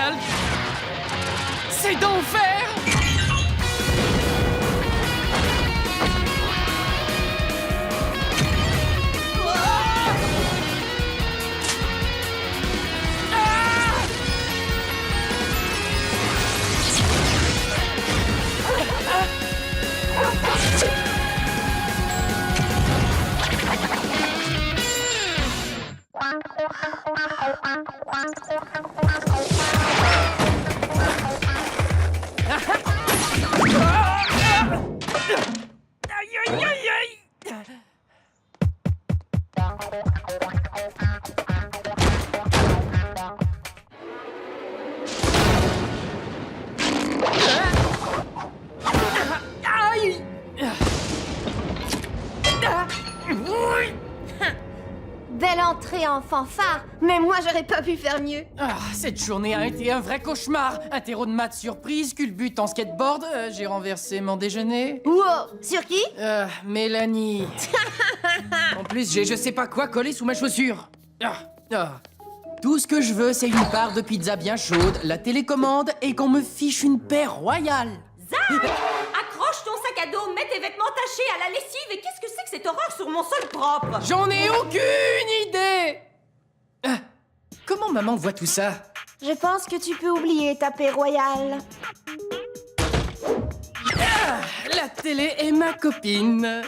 génial! C'est d'enfer! Aïe, aïe, aïe, aïe! Aïe! Belle entrée en fanfare, mais moi j'aurais pas pu faire mieux. Ah, cette journée a été un vrai cauchemar. Un terreau de maths surprise, culbute en skateboard, j'ai renversé mon déjeuner. Wow, sur qui? Mélanie. En plus, j'ai je sais pas quoi collé sous ma chaussure. Tout ce que je veux, c'est une part de pizza bien chaude, la télécommande et qu'on me fiche une paix royale. Zach! Accroche ton sac à dos, mets tes vêtements tachés à la lessive et qu'est-ce que c'est que cette horreur sur mon sol propre? J'en ai aucune idée. Comment maman voit tout ça? Je pense que tu peux oublier ta paix royale. La télé est ma copine.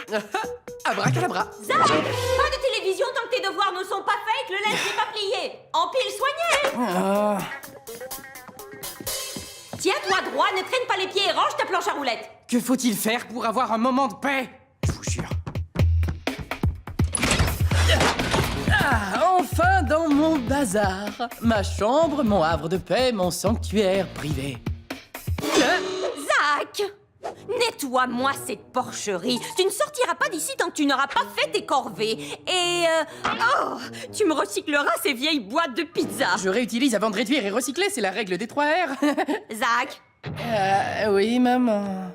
Abracadabra. Zach! Pas de télévision tant que tes devoirs ne sont pas faits et que le linge n'est pas plié. Empile soigné! Tiens-toi droit, ne traîne pas les pieds et range ta planche à roulettes. Que faut-il faire pour avoir un moment de paix? Je vous jure. Enfin dans mon bazar. Ma chambre, mon havre de paix, mon sanctuaire privé. Zach! Nettoie-moi cette porcherie. Tu ne sortiras pas d'ici tant que tu n'auras pas fait tes corvées. Et, tu me recycleras ces vieilles boîtes de pizza. Je réutilise avant de réduire et recycler, c'est la règle des 3 R. Zach! Oui, maman.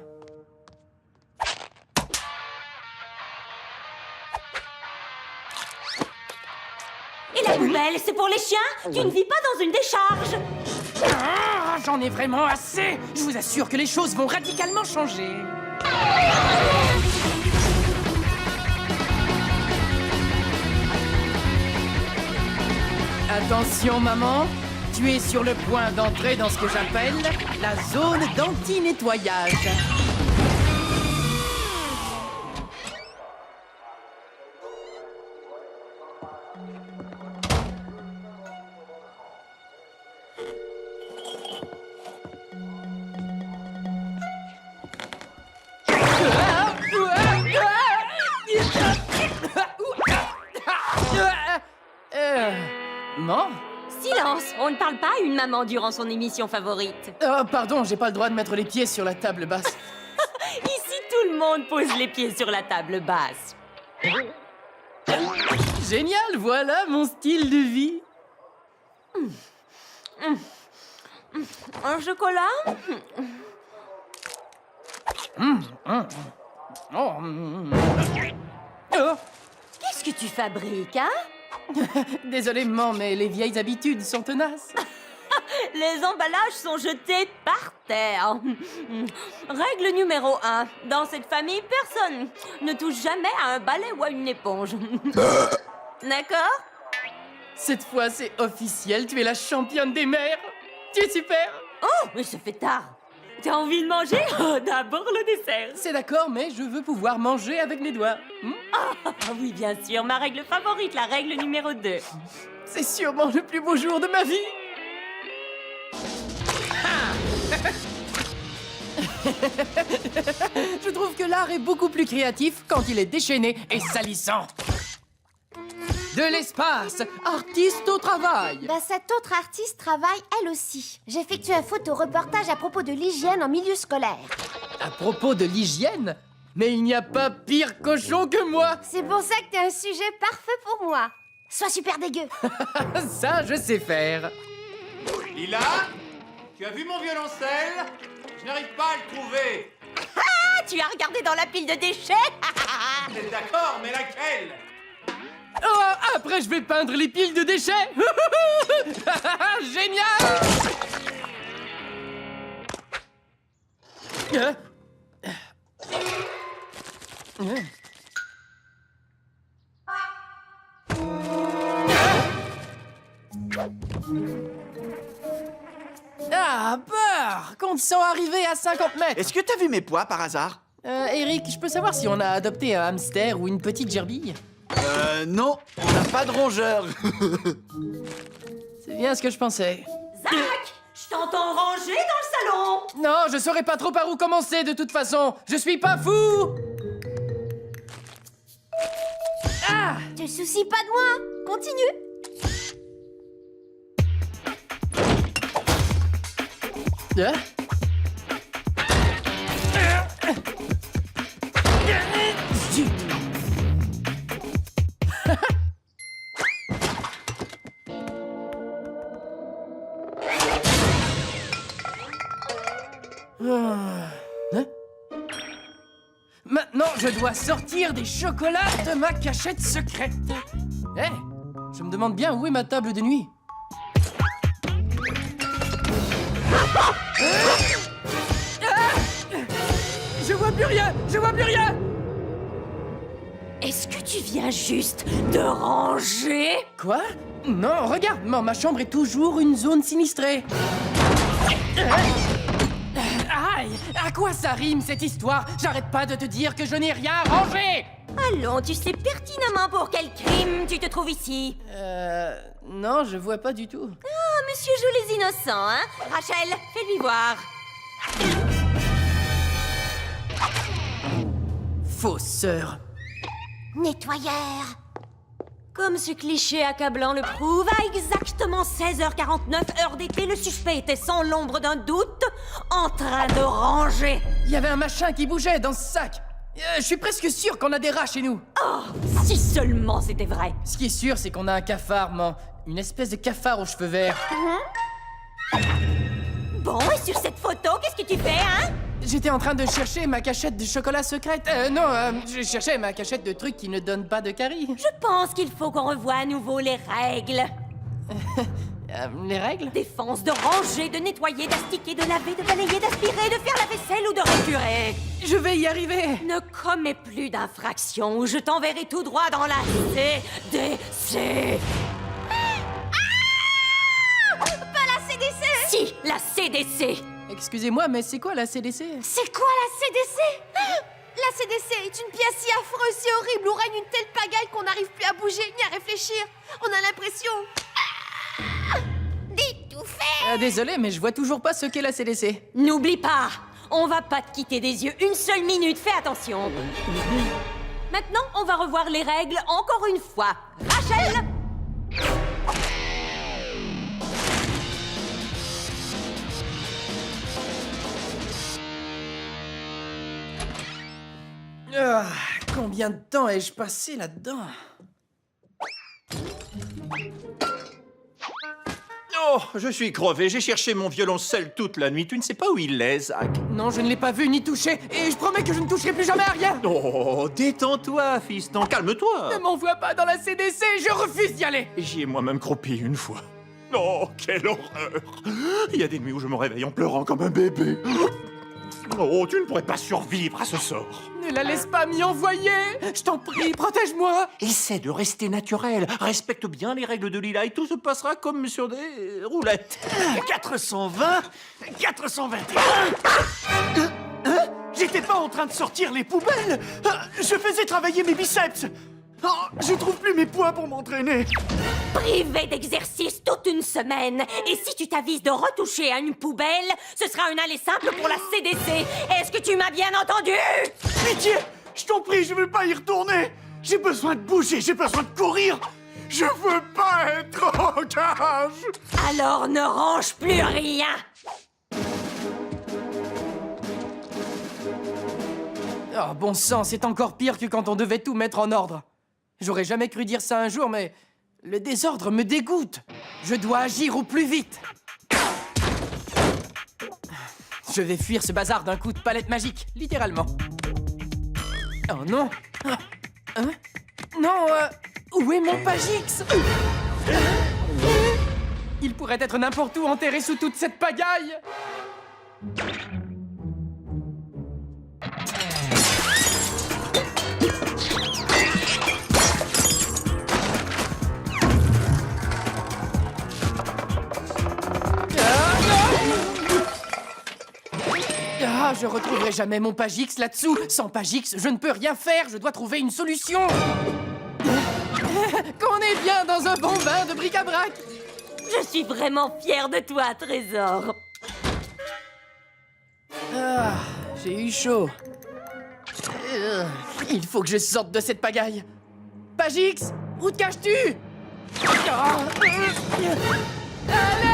Et la poubelle, c'est pour les chiens? Tu ne vis pas dans une décharge. J'en ai vraiment assez. Je vous assure que les choses vont radicalement changer. Attention, maman. Tu es sur le point d'entrer dans ce que j'appelle la zone d'anti-nettoyage. Maman? Silence! On ne parle pas à une maman durant son émission favorite. Oh, pardon, j'ai pas le droit de mettre les pieds sur la table basse. Ici, tout le monde pose les pieds sur la table basse. Génial, voilà mon style de vie. Un chocolat? Oh, Qu'est-ce que tu fabriques, hein? désolé, maman, mais les vieilles habitudes sont tenaces. Les emballages sont jetés par terre. Règle numéro 1. Dans cette famille, personne ne touche jamais à un balai ou à une éponge. D'accord? Cette fois, c'est officiel, tu es la championne des mers. Tu es super. Oh, mais ça fait tard. T'as envie de manger? Oh, d'abord le dessert. C'est d'accord, mais je veux pouvoir manger avec mes doigts. Ah oui, bien sûr, ma règle favorite, la règle numéro 2. C'est sûrement le plus beau jour de ma vie. Je trouve que l'art est beaucoup plus créatif quand il est déchaîné et salissant. De l'espace, artiste au travail. Bah, cette autre artiste travaille elle aussi. J'effectue un photoreportage à propos de l'hygiène en milieu scolaire. À propos de l'hygiène, mais il n'y a pas pire cochon que moi. C'est pour ça que t'es un sujet parfait pour moi. Sois super dégueu. Ça, je sais faire. Lila, tu as vu mon violoncelle? Je n'arrive pas à le trouver. Ah, tu as regardé dans la pile de déchets? Vous êtes d'accord, mais laquelle? Oh, après, je vais peindre les piles de déchets. Génial. Ah, beurre! Compte sont arrivés à 50 mètres. Est-ce que t'as vu mes poids par hasard? Eric, je peux savoir si on a adopté un hamster ou une petite gerbille? Non, on n'a pas de rongeur. C'est bien ce que je pensais. Zach, je t'entends ranger dans le salon. Non, je saurais pas trop par où commencer de toute façon. Je suis pas fou! Ah! Te soucies pas de moi. Continue. Hein? Zut. Hein? Maintenant, je dois sortir des chocolats de ma cachette secrète. Eh, je me demande bien où est ma table de nuit. Je vois plus rien! Je vois plus rien! Est-ce que tu viens juste de ranger? Quoi? Non, regarde, ma chambre est toujours une zone sinistrée. Aïe! À quoi ça rime cette histoire? J'arrête pas de te dire que je n'ai rien rangé! Allons, tu sais pertinemment pour quel crime tu te trouves ici. Non, je vois pas du tout. Ah, monsieur joue les innocents, hein? Rachel, fais-lui voir. Fausseur. Nettoyeur. Comme ce cliché accablant le prouve, à exactement 16h49 heure d'été, le suspect était sans l'ombre d'un doute en train de ranger. Il y avait un machin qui bougeait dans ce sac. Je suis presque sûr qu'on a des rats chez nous. Oh, si seulement c'était vrai. Ce qui est sûr, c'est qu'on a un cafard, une espèce de cafard aux cheveux verts. Bon, et sur cette photo, qu'est-ce que tu fais, hein? J'étais en train de chercher ma cachette de chocolat secrète. Je cherchais ma cachette de trucs qui ne donnent pas de caries. Je pense qu'il faut qu'on revoie à nouveau les règles. Les règles? Défense de ranger, de nettoyer, d'astiquer, de laver, de balayer, d'aspirer, de faire la vaisselle ou de récurer. Je vais y arriver. Ne commets plus d'infraction ou je t'enverrai tout droit dans la CDC. Pas la CDC. Si, la CDC. Excusez-moi, mais c'est quoi la CDC? C'est quoi la CDC? La CDC est une pièce si affreuse, si horrible, où règne une telle pagaille qu'on n'arrive plus à bouger ni à réfléchir. On a l'impression d'étouffer. Désolé, mais je vois toujours pas ce qu'est la CDC. N'oublie pas, on va pas te quitter des yeux une seule minute, fais attention. Maintenant, on va revoir les règles encore une fois. Rachel! Ah, combien de temps ai-je passé là-dedans? Oh, je suis crevé. J'ai cherché mon violoncelle toute la nuit. Tu ne sais pas où il est, Zach? Non, je ne l'ai pas vu ni touché, et je promets que je ne toucherai plus jamais à rien. Oh, détends-toi, fiston. Calme-toi. Ne m'envoie pas dans la CDC, je refuse d'y aller. J'y ai moi-même croupi une fois. Oh, quelle horreur! Il y a des nuits où je me réveille en pleurant comme un bébé. Oh, tu ne pourrais pas survivre à ce sort. Ne la laisse pas m'y envoyer. Je t'en prie, protège-moi. Essaie de rester naturel. Respecte bien les règles de Lila et tout se passera comme sur des roulettes. 420, 421. J'étais pas en train de sortir les poubelles. Je faisais travailler mes biceps. Oh, je trouve plus mes poids pour m'entraîner. Privé d'exercice toute une semaine. Et si tu t'avises de retoucher à une poubelle, ce sera un aller simple pour la CDC. Est-ce que tu m'as bien entendu? Pitié, je t'en prie, je veux pas y retourner. J'ai besoin de bouger, j'ai besoin de courir. Je veux pas être en cage. Alors ne range plus rien. Oh, bon sang, c'est encore pire que quand on devait tout mettre en ordre. J'aurais jamais cru dire ça un jour, mais le désordre me dégoûte. Je dois agir au plus vite. Je vais fuir ce bazar d'un coup de palette magique, littéralement. Oh non. Hein? Non, où est mon Pagix? Il pourrait être n'importe où enterré sous toute cette pagaille. Ah, je retrouverai jamais mon Pagix là-dessous. Sans Pagix, je ne peux rien faire. Je dois trouver une solution. Qu'on est bien dans un bon bain de bric-à-brac. Je suis vraiment fière de toi, Trésor. Ah, j'ai eu chaud. Il faut que je sorte de cette pagaille. Pagix, où te caches-tu? Ah, à l'aide!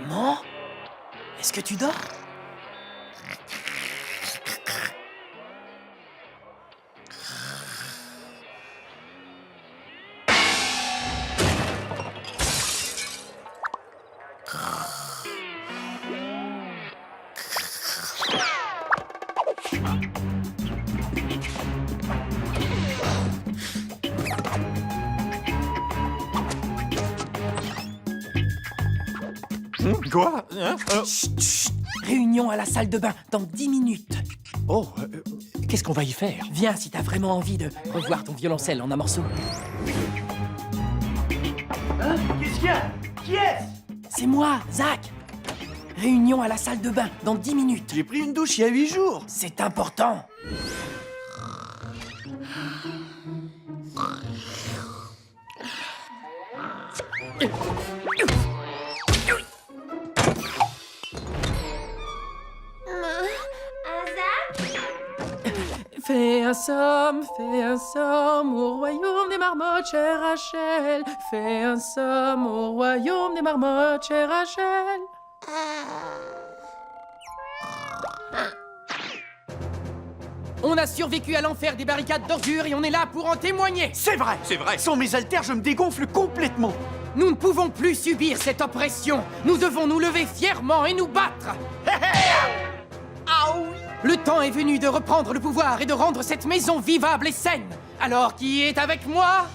Maman, est-ce que tu dors? Quoi hein Chut, chut. Réunion à la salle de bain dans 10 minutes. Oh, qu'est-ce qu'on va y faire? Viens si t'as vraiment envie de revoir ton violoncelle en un morceau. Hein? Qu'est-ce qu'il y a? Qui est-ce? C'est moi, Zach. Réunion à la salle de bain dans 10 minutes. J'ai pris une douche il y a 8 jours. C'est important. Fais un somme au royaume des marmottes, chère Rachel. Fais un somme au royaume des marmottes, chère Rachel. On a survécu à l'enfer des barricades d'ordures et on est là pour en témoigner. C'est vrai. Sans mes haltères, je me dégonfle complètement. Nous ne pouvons plus subir cette oppression. Nous devons nous lever fièrement et nous battre. Ah oui. Le temps est venu de reprendre le pouvoir et de rendre cette maison vivable et saine. Alors, qui est avec moi?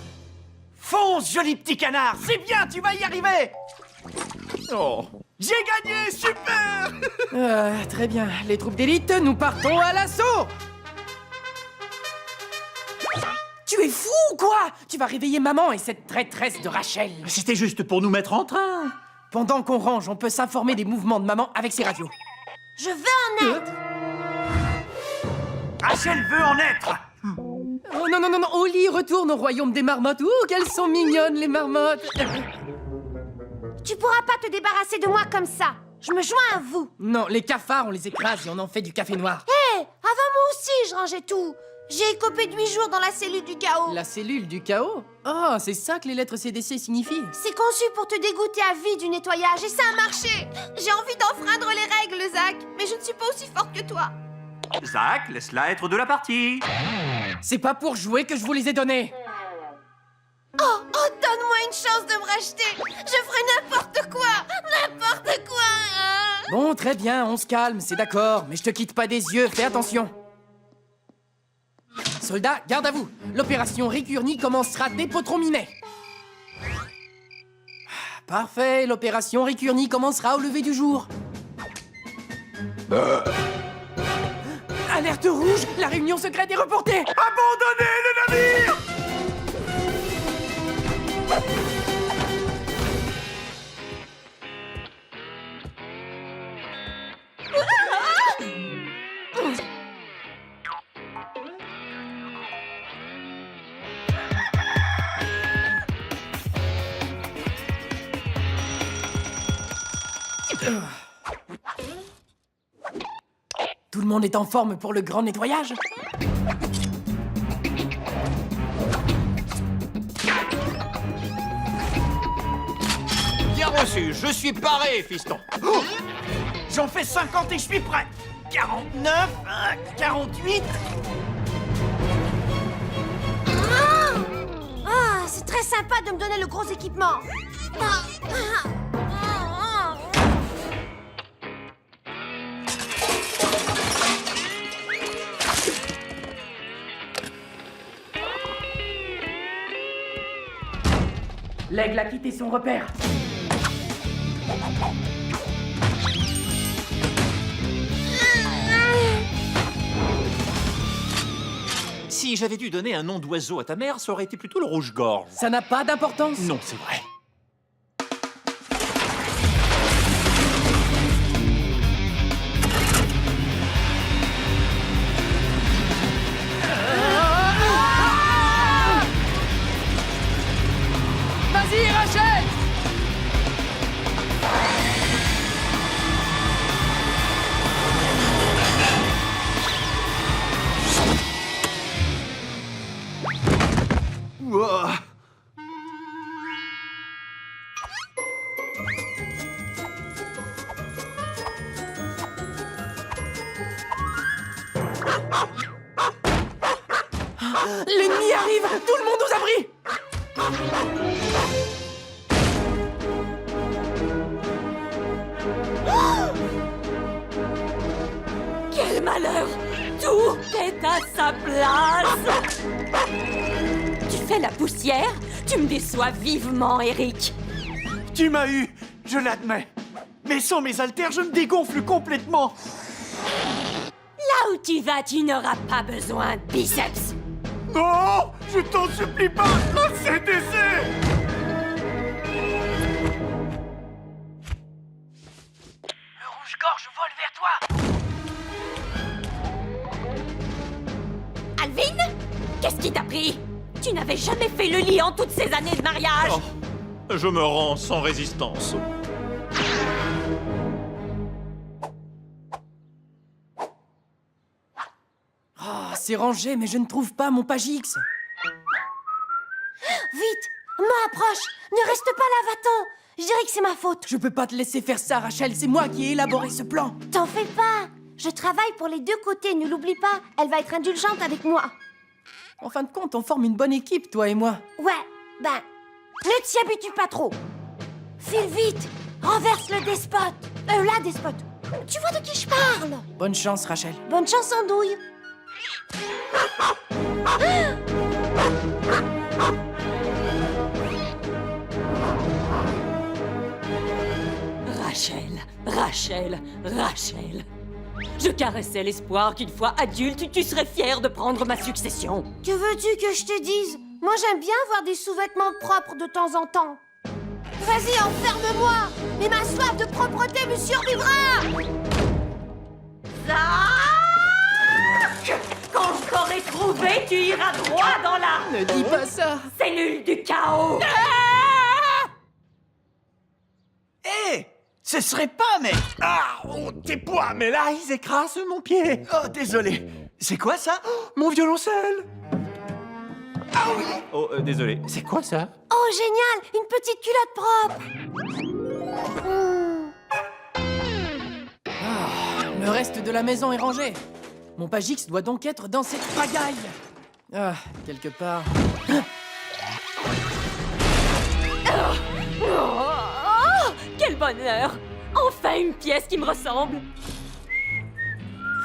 Fonce, joli petit canard. C'est bien, tu vas y arriver. Oh. J'ai gagné, super. Très bien. Les troupes d'élite, nous partons à l'assaut. Tu es fou ou quoi? Tu vas réveiller maman et cette traîtresse de Rachel. C'était juste pour nous mettre en train. Pendant qu'on range, on peut s'informer des mouvements de maman avec ses radios. Je veux en être. Rachel veut en être. Oh non, non, non, non, Oli, retourne au royaume des marmottes. Ouh, qu'elles sont mignonnes, les marmottes. Tu pourras pas te débarrasser de moi comme ça. Je me joins à vous. Non, les cafards, on les écrase et on en fait du café noir. Hé, avant moi aussi, je rangeais tout. J'ai écopé de 8 jours dans la cellule du chaos. La cellule du chaos? Oh, c'est ça que les lettres CDC signifient. C'est conçu pour te dégoûter à vie du nettoyage et ça a marché. J'ai envie d'enfreindre les règles, Zach, mais je ne suis pas aussi forte que toi. Zach, laisse-la être de la partie. C'est pas pour jouer que je vous les ai donnés. Oh, donne-moi une chance de me racheter. Je ferai n'importe quoi. Bon, très bien, on se calme, c'est d'accord. Mais je te quitte pas des yeux, fais attention. Soldats, garde à vous. L'opération Récurnie commencera dès Potron-Minet. Parfait, l'opération Récurnie commencera au lever du jour. Alerte rouge, la réunion secrète est reportée. Abandonnez le navire. Tout le monde est en forme pour le grand nettoyage? Bien reçu, je suis paré, fiston. Oh, j'en fais 50 et je suis prêt. 49, 48. Ah, c'est très sympa de me donner le gros équipement. L'aigle a quitté son repère. Si j'avais dû donner un nom d'oiseau à ta mère, ça aurait été plutôt le rouge-gorge. Ça n'a pas d'importance. Non, c'est vrai. Vas-y, Rachel! Ouah. L'ennemi arrive! Tout le monde aux abris! Quel malheur! Tout est à sa place! Tu fais la poussière? Tu me déçois vivement, Eric. Tu m'as eu, je l'admets. Mais sans mes haltères, je me dégonfle complètement. Là où tu vas, tu n'auras pas besoin de biceps. Non, je t'en supplie pas, la CDC. Le rouge-gorge vole vers toi! Alvin? Qu'est-ce qui t'a pris? Tu n'avais jamais fait le lit en toutes ces années de mariage. Oh, je me rends sans résistance. Oh, c'est rangé, mais je ne trouve pas mon page X. Vite! Moi, approche! Ne reste pas là, va-t'en! Je dirais que c'est ma faute. Je peux pas te laisser faire ça, Rachel. C'est moi qui ai élaboré ce plan. T'en fais pas! Je travaille pour les deux côtés, ne l'oublie pas. Elle va être indulgente avec moi. En fin de compte, on forme une bonne équipe, toi et moi. Ouais, ben, ne t'y habitue pas trop. File vite! Renverse le despote! La despote! Tu vois de qui je parle? Bonne chance, Rachel. Bonne chance, Andouille! Rachel, Rachel, Rachel. Je caressais l'espoir qu'une fois adulte, tu serais fière de prendre ma succession. Que veux-tu que je te dise? Moi, j'aime bien avoir des sous-vêtements propres de temps en temps. Vas-y, enferme-moi! Mais ma soif de propreté me survivra! Quand je t'aurai trouvé, tu iras droit dans la Ne dis pas ça. cellule du chaos. Hé, ce serait pas, mais... Ah, oh, tes poids, mais là, ils écrasent mon pied. Oh, désolé. C'est quoi ça? Mon violoncelle. Ah oui. Oh, désolé. C'est quoi ça? Oh, génial! Une petite culotte propre! Le reste de la maison est rangé. Mon page X doit donc être dans cette pagaille. Ah, quelque part. Oh, quel bonheur! Enfin une pièce qui me ressemble.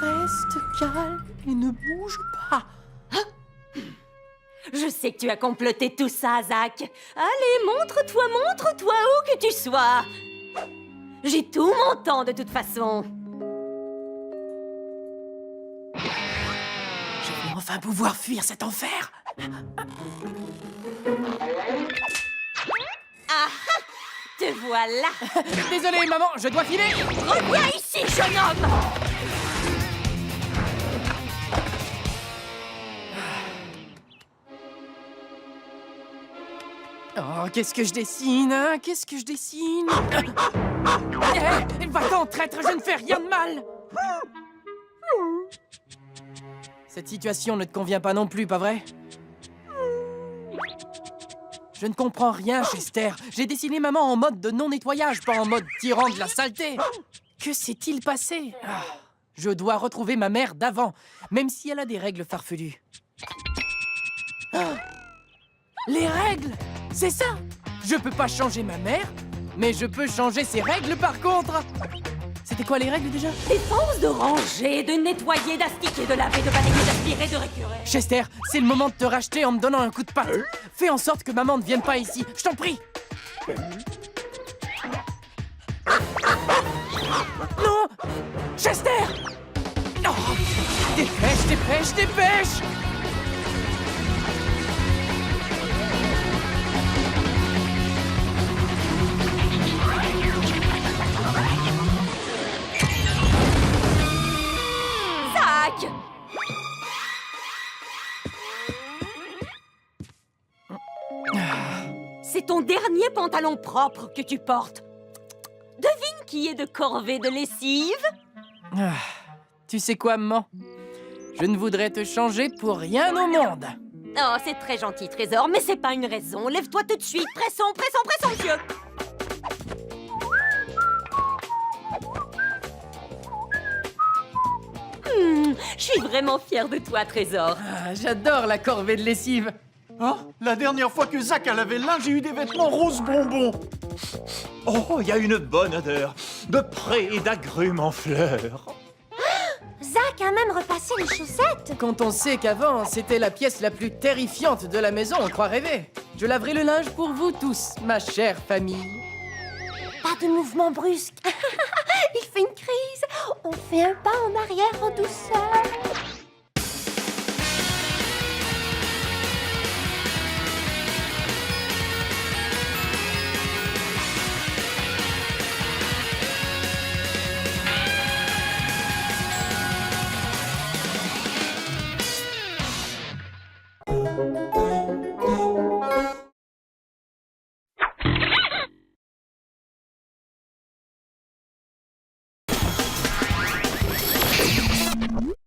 Reste calme et ne bouge pas. Je sais que tu as comploté tout ça, Zach. Allez, montre-toi où que tu sois. J'ai tout mon temps de toute façon. Je vais enfin pouvoir fuir cet enfer. Ah, te voilà. Désolé, maman, je dois filer. Reviens ici, jeune homme. Oh, qu'est-ce que je dessine, hein? Qu'est-ce que je dessine? Va-t'en, traître, je ne fais rien de mal. Cette situation ne te convient pas non plus, pas vrai? Je ne comprends rien, Chester. J'ai dessiné maman en mode de non-nettoyage, pas en mode tirant de la saleté. Que s'est-il passé? Ah, je dois retrouver ma mère d'avant, même si elle a des règles farfelues. Ah, les règles! C'est ça! Je peux pas changer ma mère, mais je peux changer ses règles par contre! C'était quoi les règles déjà? Défense de ranger, de nettoyer, d'astiquer, de laver, de balayer, d'aspirer, de récurer. Chester, c'est le moment de te racheter en me donnant un coup de patte. Fais en sorte que maman ne vienne pas ici, je t'en prie! Non! Chester! Oh, dépêche, dépêche, dépêche! Zach! C'est ton dernier pantalon propre que tu portes. Devine qui est de corvée de lessive? Ah, tu sais quoi, maman? Je ne voudrais te changer pour rien au monde. Oh, c'est très gentil, Trésor, mais c'est pas une raison. Lève-toi tout de suite. Pressons, pressons, pressons, monsieur. Je suis vraiment fière de toi, Trésor. Ah, j'adore la corvée de lessive. Hein? La dernière fois que Zach a lavé le linge, j'ai eu des vêtements rose bonbon. Oh, il y a une bonne odeur de pré et d'agrumes en fleurs. Zach a même repassé les chaussettes. Quand on sait qu'avant, c'était la pièce la plus terrifiante de la maison, on croit rêver. Je laverai le linge pour vous tous, ma chère famille. Pas de mouvement brusque. Il fait une crise. On fait un pas en arrière en douceur.